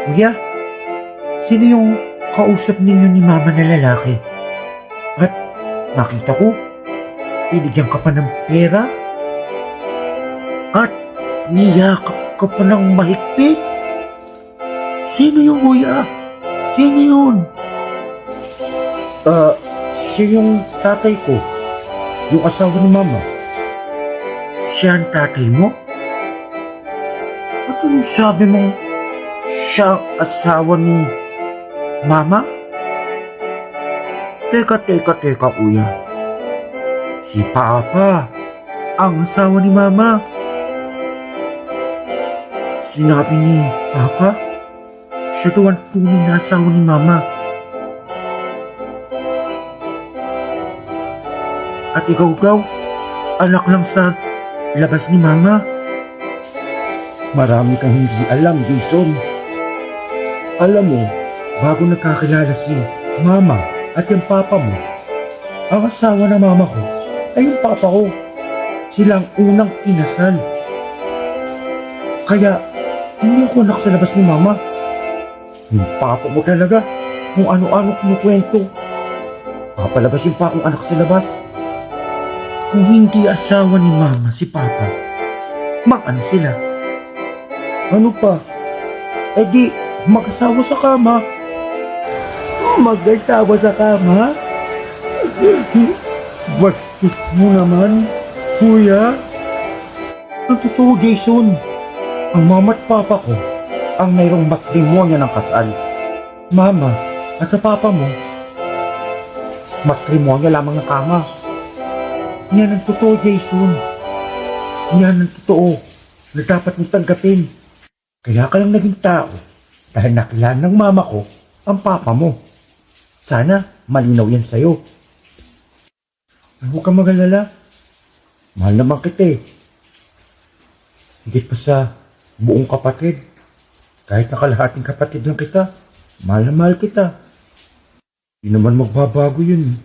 Kuya, sino yung kausap ninyo ni Mama na lalaki? At nakita ko, binigyan ka pa ng pera? At niyakap ka pa ng mahigpit? Sino yung kuya? Sino yun? Siya yung tatay ko. Yung asawa ni Mama. Siya ang tatay mo? At anong sabi mong siya ang asawa ni Mama? Teka, kuya. Si Papa ang asawa ni Mama. Sinabi ni Papa, siya daw ang tunay na asawa ni Mama. At ikaw daw, anak lang sa labas ni Mama. Marami kang hindi alam, Jason. Alam mo, bago nagkakilala si Mama at yung Papa mo, ang asawa ng Mama ko ay yung Papa ko. Sila ang unang kinasal. Kaya, hindi ako anak sa labas ni Mama. Yung Papa mo talaga, kung ano-ano kumukwento. Papalabasin pa akong anak sa labas. Kung hindi asawa ni Mama si Papa, mag-ano sila? Ano pa? Eh di, mag-asawa sa kama. Mag-asawa sa kama? Bastos mo naman, kuya. Ang totoo, Jason. Ang Mama at Papa ko ang mayroong matrimonyo ng kasal. Mama at sa Papa mo, matrimonyo lamang ng kama. Yan ang totoo, Jason. Yan ang totoo na dapat mong tanggapin. Kaya ka lang naging tao dahil nakilala ng Mama ko ang Papa mo. Sana malinaw yan sa'yo. Huwag kang mag-alala. Mahal naman kita eh. Higit pa sa buong kapatid. Kahit nakalahating kapatid lang kita, mahal na mahal kita. Hindi naman magbabago yun.